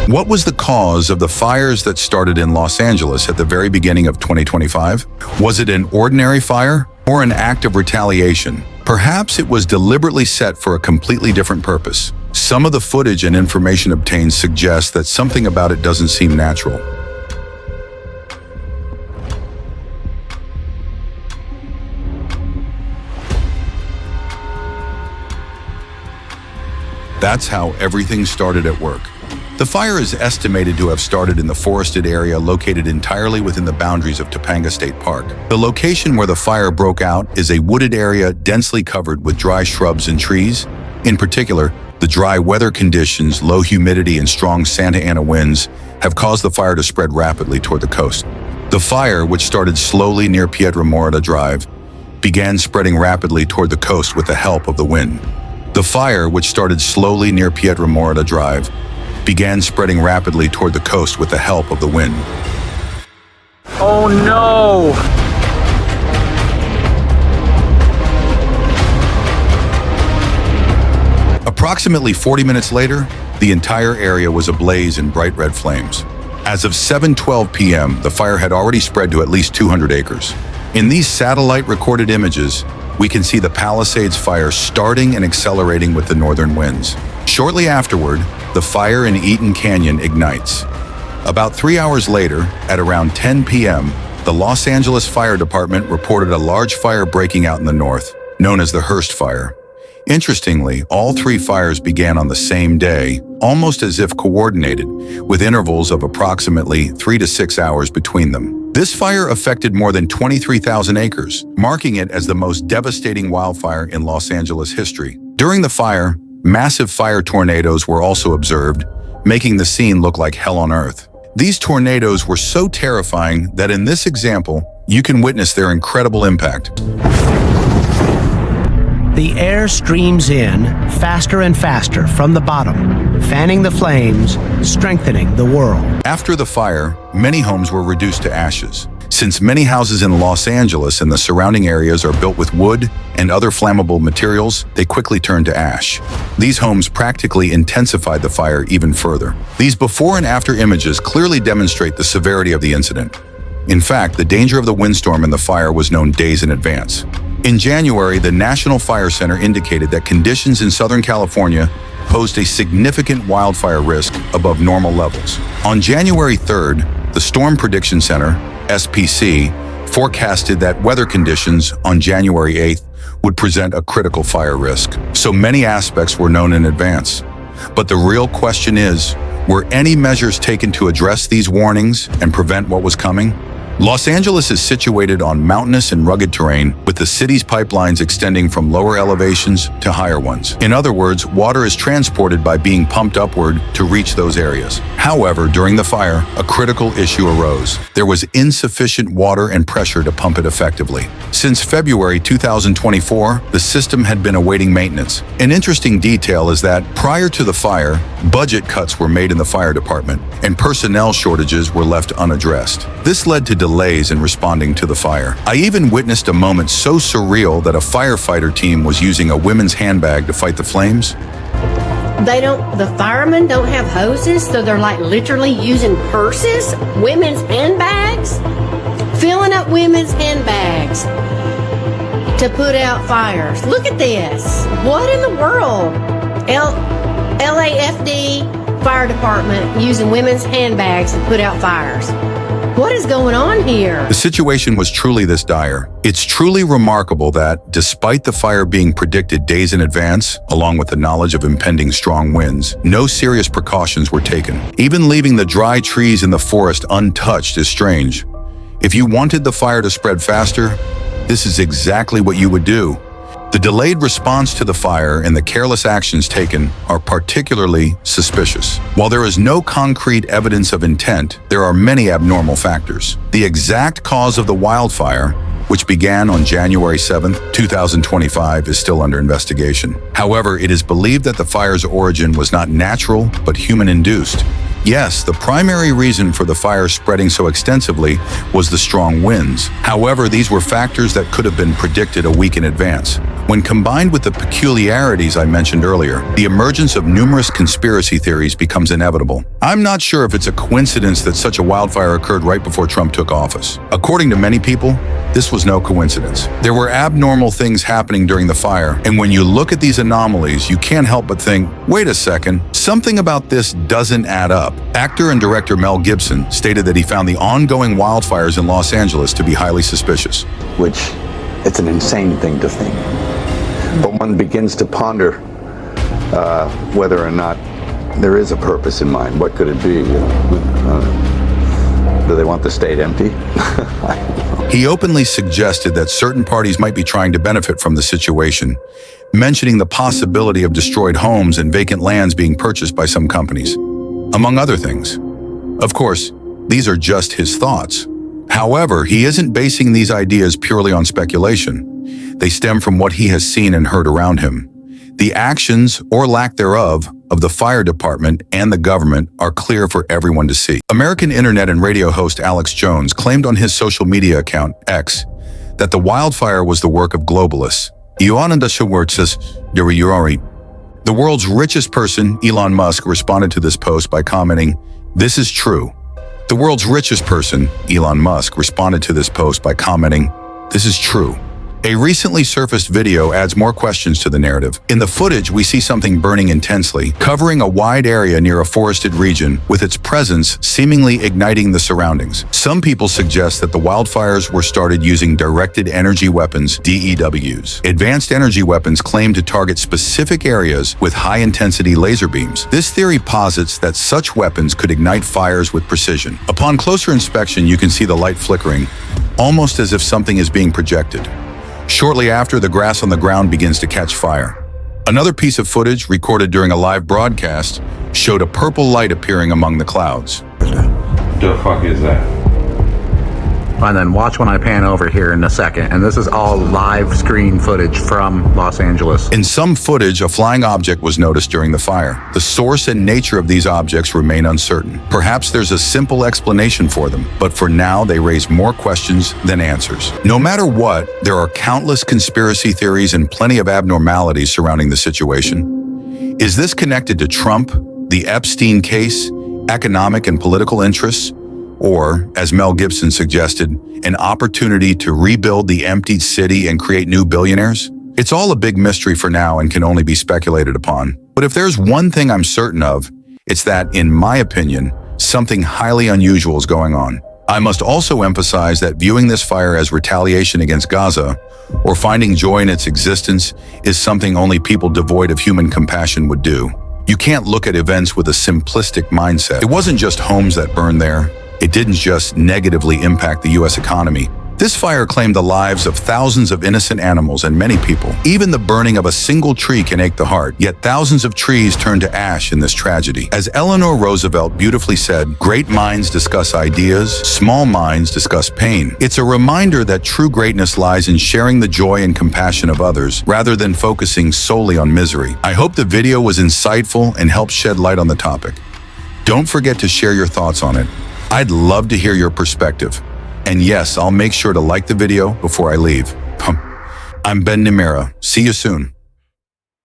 What was the cause of the fires that started in Los Angeles at the very beginning of 2025? Was it an ordinary fire or an act of retaliation? Perhaps it was deliberately set for a completely different purpose. Some of the footage and information obtained suggests that something about it doesn't seem natural. That's how everything started at work. The fire is estimated to have started in the forested area located entirely within the boundaries of Topanga State Park. The location where the fire broke out is a wooded area densely covered with dry shrubs and trees. In particular, the dry weather conditions, low humidity, and strong Santa Ana winds have caused the fire to spread rapidly toward the coast. The fire, which started slowly near Piedra Morada Drive, began spreading rapidly toward the coast with the help of the wind. The fire, which started slowly near Piedra Morada Drive, began spreading rapidly toward the coast with the help of the wind. Oh no! Approximately 40 minutes later, the entire area was ablaze in bright red flames. As of 7:12 p.m., the fire had already spread to at least 200 acres. In these satellite-recorded images, we can see the Palisades fire starting and accelerating with the northern winds. Shortly afterward, the fire in Eaton Canyon ignites. About 3 hours later, at around 10 p.m., the Los Angeles Fire Department reported a large fire breaking out in the north, known as the Hearst Fire. Interestingly, all three fires began on the same day, almost as if coordinated, with intervals of approximately 3 to 6 hours between them. This fire affected more than 23,000 acres, marking it as the most devastating wildfire in Los Angeles history. During the fire, massive fire tornadoes were also observed, making the scene look like hell on earth. These tornadoes were so terrifying that in this example, you can witness their incredible impact. The air streams in faster and faster from the bottom, fanning the flames, strengthening the world. After the fire, many homes were reduced to ashes. Since many houses in Los Angeles and the surrounding areas are built with wood and other flammable materials, they quickly turned to ash. These homes practically intensified the fire even further. These before and after images clearly demonstrate the severity of the incident. In fact, the danger of the windstorm and the fire was known days in advance. In January, the National Fire Center indicated that conditions in Southern California posed a significant wildfire risk above normal levels. On January 3rd, the Storm Prediction Center, SPC, forecasted that weather conditions on January 8th would present a critical fire risk. So many aspects were known in advance. But the real question is, were any measures taken to address these warnings and prevent what was coming? Los Angeles is situated on mountainous and rugged terrain, with the city's pipelines extending from lower elevations to higher ones. In other words, water is transported by being pumped upward to reach those areas. However, during the fire, a critical issue arose. There was insufficient water and pressure to pump it effectively. Since February 2024, the system had been awaiting maintenance. An interesting detail is that prior to the fire, budget cuts were made in the fire department, and personnel shortages were left unaddressed. This led to delays in responding to the fire. I even witnessed a moment so surreal that a firefighter team was using a women's handbag to fight the flames. The firemen don't have hoses, so they're like literally using purses, women's handbags, filling up women's handbags to put out fires. Look at this. What in the world? LAFD fire department using women's handbags to put out fires. What is going on here? The situation was truly this dire. It's truly remarkable that, despite the fire being predicted days in advance, along with the knowledge of impending strong winds, no serious precautions were taken. Even leaving the dry trees in the forest untouched is strange. If you wanted the fire to spread faster, this is exactly what you would do. The delayed response to the fire and the careless actions taken are particularly suspicious. While there is no concrete evidence of intent, there are many abnormal factors. The exact cause of the wildfire, which began on January 7, 2025, is still under investigation. However, it is believed that the fire's origin was not natural, but human-induced. Yes, the primary reason for the fire spreading so extensively was the strong winds. However, these were factors that could have been predicted a week in advance. When combined with the peculiarities I mentioned earlier, the emergence of numerous conspiracy theories becomes inevitable. I'm not sure if it's a coincidence that such a wildfire occurred right before Trump took office. According to many people, this was no coincidence. There were abnormal things happening during the fire, and when you look at these anomalies, you can't help but think, wait a second, something about this doesn't add up. Actor and director Mel Gibson stated that he found the ongoing wildfires in Los Angeles to be highly suspicious. Which, it's an insane thing to think. But one begins to ponder whether or not there is a purpose in mind. What could it be? Do they want the state empty? He openly suggested that certain parties might be trying to benefit from the situation, mentioning the possibility of destroyed homes and vacant lands being purchased by some companies, among other things. Of course, these are just his thoughts. However, he isn't basing these ideas purely on speculation. They stem from what he has seen and heard around him. The actions, or lack thereof, of the fire department and the government are clear for everyone to see. American internet and radio host Alex Jones claimed on his social media account, X, that the wildfire was the work of globalists. The world's richest person, Elon Musk, responded to this post by commenting, "This is true." The world's richest person, Elon Musk, responded to this post by commenting, "This is true." A recently surfaced video adds more questions to the narrative. In the footage, we see something burning intensely, covering a wide area near a forested region, with its presence seemingly igniting the surroundings. Some people suggest that the wildfires were started using directed energy weapons, DEWs. Advanced energy weapons claim to target specific areas with high-intensity laser beams. This theory posits that such weapons could ignite fires with precision. Upon closer inspection, you can see the light flickering, almost as if something is being projected. Shortly after, the grass on the ground begins to catch fire. Another piece of footage, recorded during a live broadcast, showed a purple light appearing among the clouds. The fuck is that? And then watch when I pan over here in a second. And this is all live screen footage from Los Angeles. In some footage, a flying object was noticed during the fire. The source and nature of these objects remain uncertain. Perhaps there's a simple explanation for them, but for now they raise more questions than answers. No matter what, there are countless conspiracy theories and plenty of abnormalities surrounding the situation. Is this connected to Trump, the Epstein case, economic and political interests, or, as Mel Gibson suggested, an opportunity to rebuild the emptied city and create new billionaires? It's all a big mystery for now and can only be speculated upon. But if there's one thing I'm certain of, it's that, in my opinion, something highly unusual is going on. I must also emphasize that viewing this fire as retaliation against Gaza, or finding joy in its existence, is something only people devoid of human compassion would do. You can't look at events with a simplistic mindset. It wasn't just homes that burned there. It didn't just negatively impact the U.S. economy. This fire claimed the lives of thousands of innocent animals and many people. Even the burning of a single tree can ache the heart, yet thousands of trees turned to ash in this tragedy. As Eleanor Roosevelt beautifully said, "Great minds discuss ideas, small minds discuss pain." It's a reminder that true greatness lies in sharing the joy and compassion of others, rather than focusing solely on misery. I hope the video was insightful and helped shed light on the topic. Don't forget to share your thoughts on it. I'd love to hear your perspective. And yes, I'll make sure to like the video before I leave. I'm Ben Nimira. See you soon.